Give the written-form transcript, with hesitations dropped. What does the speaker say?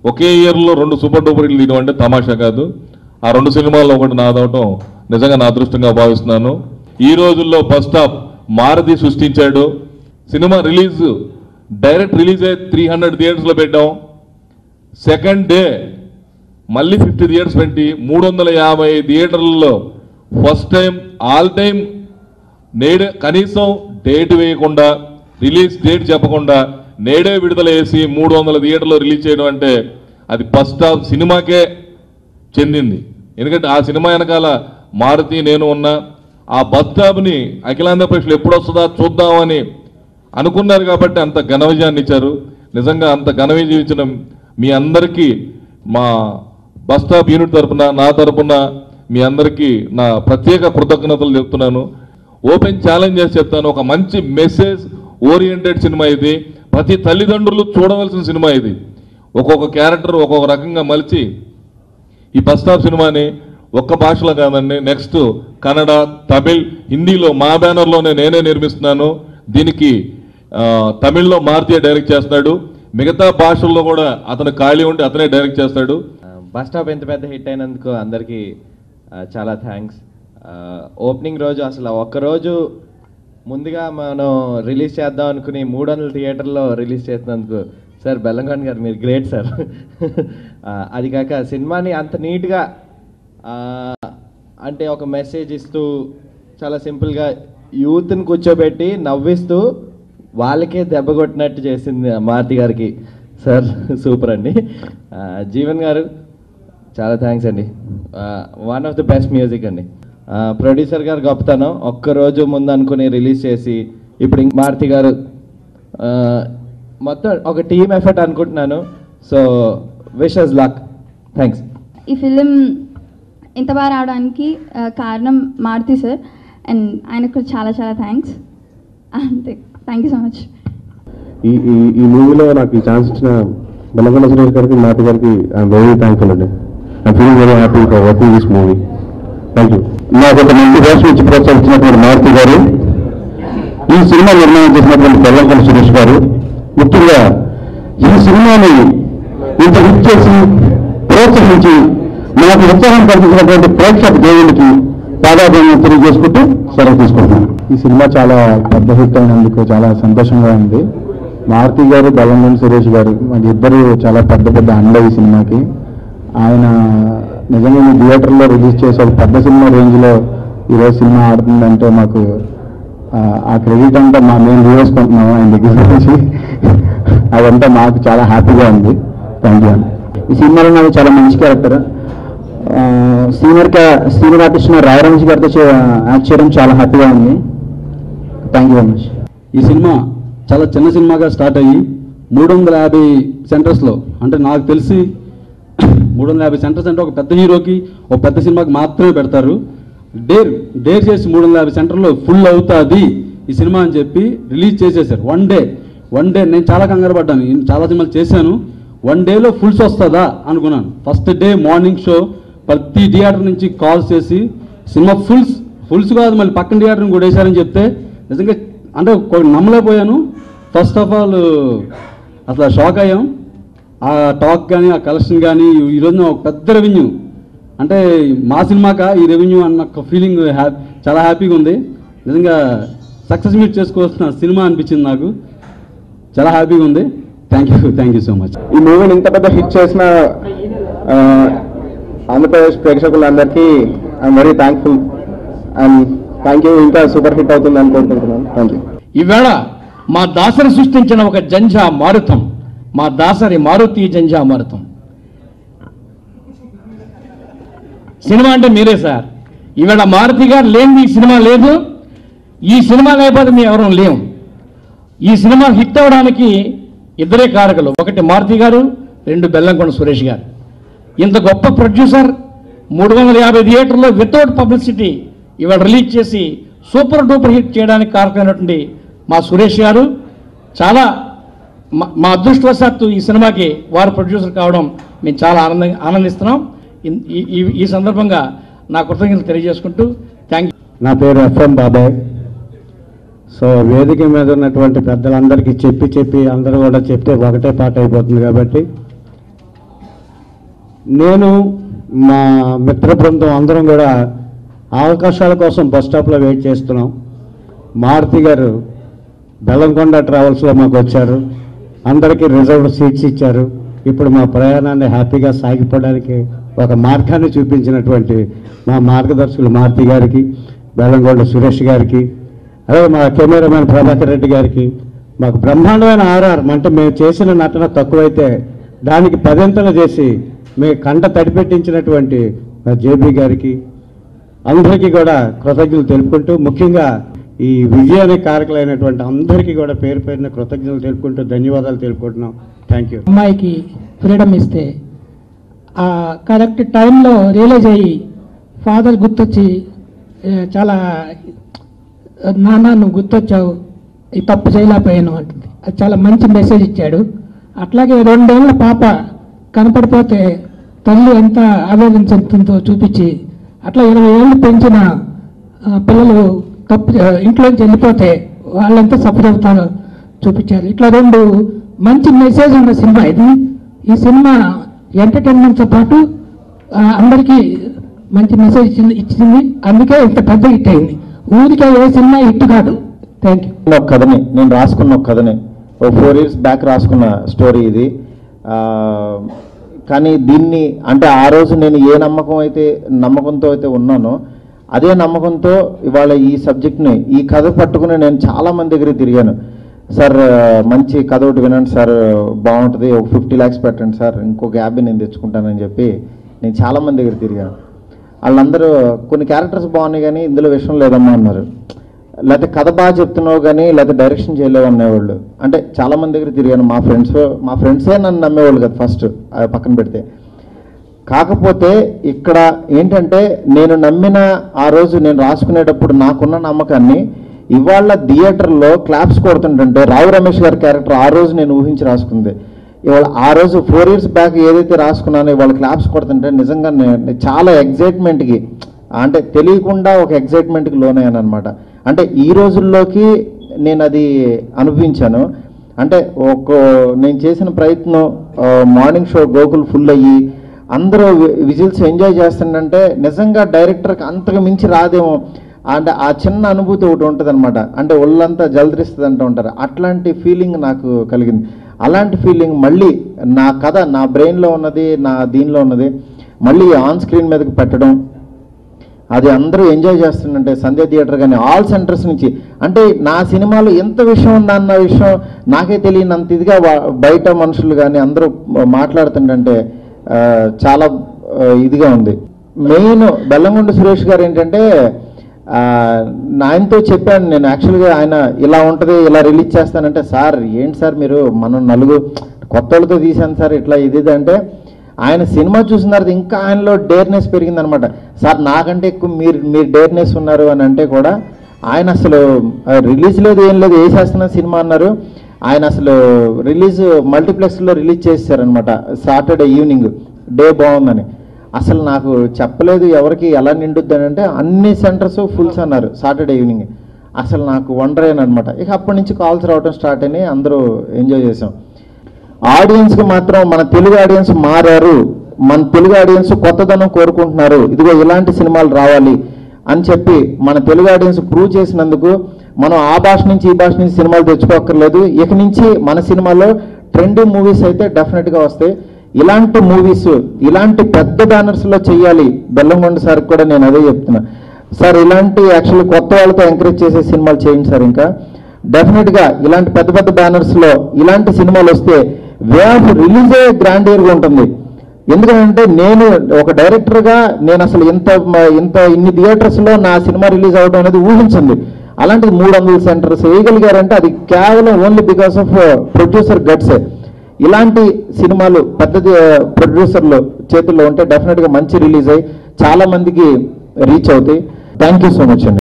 ఒకే ఇయర్లో 2 super duper హిట్లు తీయడం అంటే తమాషా కాదు. ఆ 2 సినిమాల్లో ఒకటి నాదవటం నిజంగా నా అదృష్టంగా భావిస్తున్నాను. ఈ రోజుల్లో ఫస్ట్ హాఫ్ మారుతి సృష్టించాడు. సినిమా డైరెక్ట్ రిలీజ్ అయ్యి 300 థియేటర్స్లో పెట్టాం. సెకండ్ డే మళ్ళీ 50 థియేటర్స్ పెట్టి 350 థియేటర్లలో ఫస్ట్ టైం ఆల్ టైం నేడే కనీసం డేట్ వేయకుండా రిలీజ్ డేట్ చెప్పకుండా నేడే విడుదల చేసి 300 థియేటర్లో రిలీజ్ చేయడం అంటే అది ఫస్ట్ హాఫ్ సినిమాకే చెందింది. ఎందుకంటే ఆ సినిమా వెనకాల మారుతి నేను ఉన్నా. ఆ ఫస్ట్ హాఫ్ని అఖిలాంధ్ర ప్రేక్షకులు ఎప్పుడు వస్తుందా చూద్దామని అనుకున్నారు కాబట్టి అంత ఘన విజయాన్ని ఇచ్చారు. నిజంగా అంత ఘన విజయం ఇచ్చిన మీ అందరికీ మా బస్ స్టాప్ యూనిట్ తరఫున నా తరఫున మీ అందరికీ నా ప్రత్యేక కృతజ్ఞతలు చెప్తున్నాను. ఓపెన్ ఛాలెంజ్ చేసి చెప్తాను, ఒక మంచి మెసేజ్ ఓరియంటెడ్ సినిమా ఇది. ప్రతి తల్లిదండ్రులు చూడవలసిన సినిమా ఇది. ఒక్కొక్క క్యారెక్టర్ ఒక్కొక్క రకంగా మలిచి ఈ ఫస్ట్ హాఫ్ సినిమాని ఒక్క భాషలో కాదండి, నెక్స్ట్ కన్నడ, తమిళ్, హిందీలో మా బ్యానర్లోనే నేనే నిర్మిస్తున్నాను. దీనికి తమిళ్లో మారుతి డైరెక్ట్ చేస్తున్నాడు. మిగతా భాషల్లో కూడా అతను ఖాళీ ఉంటే అతనే డైరెక్ట్ చేస్తాడు. బస్ స్టాప్ ఎంత పెద్ద హిట్ అయినందుకు అందరికీ చాలా థ్యాంక్స్. ఓపెనింగ్ రోజు అసలు ఒక్కరోజు ముందుగా మనం రిలీజ్ చేద్దాం అనుకుని 300 థియేటర్లో రిలీజ్ చేసినందుకు సార్ బెల్లంకొండ గారు మీరు గ్రేట్ సార్. అది కాక సినిమాని అంత నీట్గా అంటే ఒక మెసేజ్ ఇస్తూ చాలా సింపుల్గా యూత్ని కూర్చోబెట్టి నవ్విస్తూ వాళ్ళకే దెబ్బ కొట్టినట్టు చేసింది మారుతి గారికి. సార్ సూపర్ అండి. జీవన్ గారు చాలా థ్యాంక్స్ అండి. One of the best music అండి. ప్రొడ్యూసర్ గారు గొప్పతనం, ఒక్కరోజు ముందు అనుకుని రిలీజ్ చేసి ఇప్పుడు మారుతి గారు మొత్తం ఒక టీమ్ ఎఫర్ట్ అనుకుంటున్నాను. So wishes luck. థ్యాంక్స్. ఈ ఫిలిం ఇంత బాగా రావడానికి కారణం మారుతి సార్ అండ్ ఆయనకు చాలా చాలా థ్యాంక్స్. అంతే, థ్యాంక్ యూ సో మచ్. ఈ మూవీలో నాకు ఈ ఛాన్స్ ఇచ్చిన బెల్లంకొండ సురేష్ గారికి, మారుతి గారికి ఐఎమ్ వెరీ థ్యాంక్ఫుల్ అండి. I'm feeling very happy for working this movie. Thank you. నాకు ఒక మంచి వేషం ఇచ్చి ప్రోత్సహించినటువంటి మారుతి గారు, ఈ సినిమా నిర్మాణం చేసినటువంటి బెల్లంకొండ సురేష్ గారు, ముఖ్యంగా ఈ సినిమాని ఇంత హిట్ చేసి ప్రోత్సహించి నాకు ఉత్సాహం కల్పించినటువంటి ప్రేక్షక దేవునికి పాదాభివందనం తెలియజేసుకుంటూ సెలవు తీసుకుంటున్నాను. ఈ సినిమా చాలా పెద్ద హిట్ అయినందుకు చాలా సంతోషంగా ఉంది. మారుతి గారు, బెల్లంకొండ సురేష్ గారు మరి ఇద్దరు చాలా పెద్ద అండ ఈ సినిమాకి. ఆయన నిజంగా మీ థియేటర్లో రిలీజ్ చేసే ఒక పెద్ద సినిమా రేంజ్లో ఈరోజు సినిమా ఆడుతుందంటే మాకు ఆ క్రెడిట్ అంతా మేము తీసుకుంటున్నాము ఆయన దగ్గర నుంచి. అదంతా మాకు చాలా హ్యాపీగా ఉంది. థ్యాంక్ యూ అండి. ఈ సినిమాలో నాకు చాలా మంచి క్యారెక్టర్. సీనియర్ ఆర్టిస్ట్ రాయరాంజీ గారితో యాక్ట్ చేయడం చాలా హ్యాపీగా ఉంది. Thank you very much. ఈ సినిమా చాలా చిన్న సినిమాగా స్టార్ట్ అయ్యి 350 సెంటర్స్లో, అంటే నాకు తెలిసి 350 సెంటర్స్ అంటే ఒక పెద్ద హీరోకి ఒక పెద్ద సినిమాకి మాత్రమే పెడతారు. డేర్ చేసి 350 సెంటర్లో ఫుల్ అవుతుంది ఈ సినిమా అని చెప్పి రిలీజ్ చేసేసారు. వన్ డే నేను చాలా కంగారు పడ్డాను. చాలా సినిమాలు చేశాను, 1 డేలో ఫుల్స్ వస్తుందా అనుకున్నాను. ఫస్ట్ డే మార్నింగ్ షో ప్రతి థియేటర్ నుంచి కాల్స్ చేసి సినిమా ఫుల్స్ కాదు మళ్ళీ పక్కన థియేటర్ని కూడా వేశారని చెప్తే నిజంగా అంటే నమ్మలేకపోయాను. ఫస్ట్ ఆఫ్ ఆల్ అసలు షాక్ అయ్యాం. ఆ టాక్ కానీ ఆ కలెక్షన్ కానీ ఈరోజు ఒక పెద్ద రెవెన్యూ, అంటే మా సినిమాకా ఈ రెవెన్యూ అన్న ఒక ఫీలింగ్ చాలా హ్యాపీగా ఉంది. నిజంగా సక్సెస్ మీట్ చేసుకోవాల్సిన సినిమా అనిపించింది నాకు. చాలా హ్యాపీగా ఉంది. Thank you so much. ఈ మూవీని ఇంత పెద్ద హిట్ చేసిన ఆంధ్రప్రదేశ్ ప్రేక్షకులందరికీ I'm very thankful and thank you. ఇంకా సూపర్ హిట్ అవుతుంది అనుకుంటున్నాను. Thank you. ఈవేళ మా దాసరి సృష్టించిన ఒక జంఝా మారుతం, మా దాసరి మారుతి జంఝా మారుతం. సినిమా అంటే మీరే సార్. ఈవేళ మారుతి గారు లేనిది ఈ సినిమా లేదు, ఈ సినిమా లేకపోతే మేము ఎవరూ లేము. ఈ సినిమా హిట్ అవ్వడానికి ఇద్దరే కారకులు, ఒకటి మారుతి గారు, 2 బెల్లంకొండ సురేష్ గారు. ఇంత గొప్ప ప్రొడ్యూసర్ 350 థియేటర్లో వితౌట్ పబ్లిసిటీ ఇవాళ రిలీజ్ చేసి సూపర్ డూపర్ హిట్ చేయడానికి కారకమైనటువంటి మా సురేష్ గారు. చాలా మా అదృష్టవశాత్తు ఈ సినిమాకి వారు ప్రొడ్యూసర్ కావడం మేము చాలా ఆనందిస్తున్నాం. ఈ సందర్భంగా నా కృతజ్ఞతలు తెలియజేసుకుంటూ థ్యాంక్ యూ. నా పేరు ఎఫ్ఎం బాబాయ్. సో వేదిక మీద ఉన్నటువంటి పెద్దలందరికీ చెప్పి అందరూ కూడా చెప్తే ఒకటే పాట అయిపోతుంది కాబట్టి నేను మా మిత్ర బృందం అందరం కూడా అవకాశాల కోసం బస్ స్టాప్లో వెయిట్ చేస్తున్నాం. మారుతి గారు బెల్లంకొండ ట్రావెల్స్లో మాకు వచ్చారు, అందరికీ రిజర్వ్డ్ సీట్స్ ఇచ్చారు. ఇప్పుడు మా ప్రయాణాన్ని హ్యాపీగా సాగిపోవడానికి ఒక మార్గాన్ని చూపించినటువంటి మా మార్గదర్శకులు మారుతి గారికి, బెల్లంకొండ సురేష్ గారికి, అలాగే మా కెమెరామెన్ ప్రభాకర్ రెడ్డి గారికి, మాకు బ్రహ్మాండమైన ఆర్ఆర్ అంటే మేము చేసిన నటన తక్కువైతే దానికి 10 చేసి మీ కంట తడిపెట్టించినటువంటి జేబీ గారికి అందరికీ కూడా కృతజ్ఞతలు తెలుపుకుంటూ, ముఖ్యంగా ఈ విజయానికి కారకులైనటువంటి అందరికీ కూడా పేరు పేరున కృతజ్ఞతలు తెలుపుకుంటూ ధన్యవాదాలు తెలుపుకుంటున్నాం. Thank you. అమ్మాయికి ఫ్రీడమ్ ఇస్తే ఆ కరెక్ట్ టైంలో రియలైజ్ అయ్యి ఫాదర్ గుర్తొచ్చి చాలా నాన్న నువ్వు గుర్తొచ్చావు, ఈ తప్పు చేయలేకపోయాను అంటుంది. అది చాలా మంచి మెసేజ్ ఇచ్చాడు. అట్లాగే 2 ఏళ్ల పాప కనపడిపోతే తల్లి ఎంత ఆవేదన చెందుతుందో చూపించి, అట్లా 20 ఏళ్ళు పెంచిన పిల్లలు తప్పు ఇంట్లోంచి వెళ్ళిపోతే వాళ్ళు ఎంత సఫర్ అవుతారో చూపించారు. ఇట్లా 2 మంచి మెసేజ్ ఉన్న సినిమా ఇది. ఈ సినిమా ఎంటర్టైన్మెంట్తో పాటు అందరికీ మంచి మెసేజ్ ఇచ్చింది. అందుకే ఇంత పెద్ద హిట్ అయింది. ఊరికే ఏ సినిమా హిట్ కాదు. Thank you. ఒక కథని నేను రాసుకున్న ఒక కథని 4 years బ్యాక్ రాసుకున్న స్టోరీ ఇది. కానీ దీన్ని అంటే ఆ రోజు నేను ఏ నమ్మకంతో అయితే ఉన్నానో అదే నమ్మకంతో ఇవాళ ఈ సబ్జెక్ట్ని ఈ కథ పట్టుకుని నేను చాలామంది దగ్గరికి తిరిగాను. సార్ మంచి కథ ఒకటి వినండి సార్, బాగుంటుంది, ఒక 50 lakhs పెట్టండి సార్, ఇంకొక 50 నేను తెచ్చుకుంటానని చెప్పి నేను చాలామంది దగ్గర తిరిగాను. వాళ్ళందరూ కొన్ని క్యారెక్టర్స్ బాగున్నాయి కానీ ఇందులో విషయం లేదమ్మా అన్నారు. లేకపోతే కథ బాగా చెప్తున్నావు కానీ లేకపోతే డైరెక్షన్ చేయలేవు అనేవాళ్ళు. అంటే చాలామంది దగ్గర తిరిగాను. మా ఫ్రెండ్సే నన్ను నమ్మేవాళ్ళు కదా ఫస్ట్, పక్కన పెడితే. కాకపోతే ఇక్కడ ఏంటంటే నేను నమ్మిన ఆ రోజు నేను రాసుకునేటప్పుడు నాకున్న నమ్మకాన్ని ఇవాళ థియేటర్లో క్లాప్స్ కొడుతుంటే రావు రమేష్ గారి క్యారెక్టర్ ఆ రోజు నేను ఊహించి రాసుకుంది. ఇవాళ ఆ రోజు 4 years బ్యాక్ ఏదైతే రాసుకున్నానో ఇవాళ క్లాప్స్ కొడుతుంటే నిజంగా చాలా ఎగ్జైట్మెంట్కి, అంటే తెలియకుండా ఒక ఎగ్జైట్మెంట్కి లోనయ్యాను అనమాట. అంటే ఈ రోజుల్లోకి నేను అది అనుభవించాను. అంటే నేను చేసిన ప్రయత్నం మార్నింగ్ షో గోకుల్ ఫుల్ అయ్యి అందరూ విజిల్స్ ఎంజాయ్ చేస్తుందంటే నిజంగా డైరెక్టర్కి అంతకు మించి రాదేమో. అంటే ఆ చిన్న అనుభూతి ఒకటి ఉంటుంది అనమాట. అంటే ఒళ్ళంతా జలదరిస్తుంది అంటూ ఉంటారు. అట్లాంటి ఫీలింగ్ నాకు కలిగింది. అలాంటి ఫీలింగ్ మళ్ళీ నా కథ నా బ్రెయిన్లో ఉన్నది, నా దీనిలో ఉన్నది మళ్ళీ ఆన్ స్క్రీన్ మీదకి పెట్టడం, అది అందరూ ఎంజాయ్ చేస్తుందంటే సంధ్య థియేటర్ కానీ ఆల్ సెంటర్స్ నుంచి, అంటే నా సినిమాలో ఎంత విషయం ఉందన్న విషయం నాకే తెలియనంత ఇదిగా బయట మనుషులు కానీ అందరూ మాట్లాడుతుంటే చాలా ఇదిగా ఉంది. మెయిన్ బెల్లంకొండ సురేష్ గారు ఏంటంటే ఆయనతో చెప్పాను నేను యాక్చువల్గా, ఆయన ఇలా ఉంటుంది ఇలా రిలీజ్ చేస్తానంటే, సార్ ఏంటి సార్ మీరు మనం 4 కొత్త వాళ్ళతో తీశాను సార్ ఇట్లా ఇది అంటే, ఆయన సినిమా చూసిన తర్వాత ఇంకా ఆయనలో డేర్నెస్ పెరిగిందనమాట. సార్ నాకంటే ఎక్కువ మీరు డేర్నెస్ ఉన్నారు అని అంటే కూడా ఆయన అసలు రిలీజ్ లేదు ఏం లేదు వేసేస్తున్న సినిమా అన్నారు. ఆయన అసలు మల్టీప్లెక్స్లో రిలీజ్ చేశారనమాట సాటర్డే ఈవినింగ్, డే బాగుందని. అసలు నాకు చెప్పలేదు ఎవరికి ఎలా నిండుద్ది అని అంటే అన్ని సెంటర్స్ ఫుల్స్ అన్నారు సాటర్డే ఈవినింగ్. అసలు నాకు వండర్ అనమాట. ఇక అప్పటి నుంచి కాల్స్ రావడం స్టార్ట్ అయినాయి, అందరూ ఎంజాయ్ చేసాం. ఆడియన్స్కి మాత్రం మన తెలుగు ఆడియన్స్ మారారు, మన తెలుగు ఆడియన్స్ కొత్తదనం కోరుకుంటున్నారు, ఇదిగో ఇలాంటి సినిమాలు రావాలి అని చెప్పి మన తెలుగు ఆడియన్స్ ప్రూవ్ చేసినందుకు మనం ఆ భాష నుంచి ఈ భాష నుంచి సినిమాలు తెచ్చుకోక్కర్లేదు. ఇక నుంచి మన సినిమాలో ట్రెండింగ్ మూవీస్ అయితే డెఫినెట్గా వస్తాయి. ఇలాంటి మూవీస్ ఇలాంటి పెద్ద బ్యానర్స్లో చెయ్యాలి. బెల్లంకొండ సార్కి కూడా నేను అదే చెప్తున్నా, సార్ ఇలాంటి యాక్చువల్లీ కొత్త వాళ్ళతో ఎంకరేజ్ చేసే సినిమాలు చేయండి సార్. ఇంకా డెఫినెట్గా ఇలాంటి పెద్ద పెద్ద బ్యానర్స్లో ఇలాంటి సినిమాలు వస్తే వే ఆఫ్ రిలీజే గ్రాండియర్గా ఉంటుంది. ఎందుకంటే నేను ఒక డైరెక్టర్గా నేను అసలు ఇన్ని థియేటర్స్లో నా సినిమా రిలీజ్ అవడం అనేది ఊహించింది. అలాంటిది 300 సెంటర్స్ వేయగలిగారంటే అది కేవలం ఓన్లీ బికాస్ ఆఫ్ ప్రొడ్యూసర్ గట్సే. ఇలాంటి సినిమాలు పెద్ద ప్రొడ్యూసర్లు చేతుల్లో ఉంటే డెఫినెట్గా మంచి రిలీజ్ అయ్యి చాలా మందికి రీచ్ అవుతాయి. థ్యాంక్ యూ సో మచ్ అండి.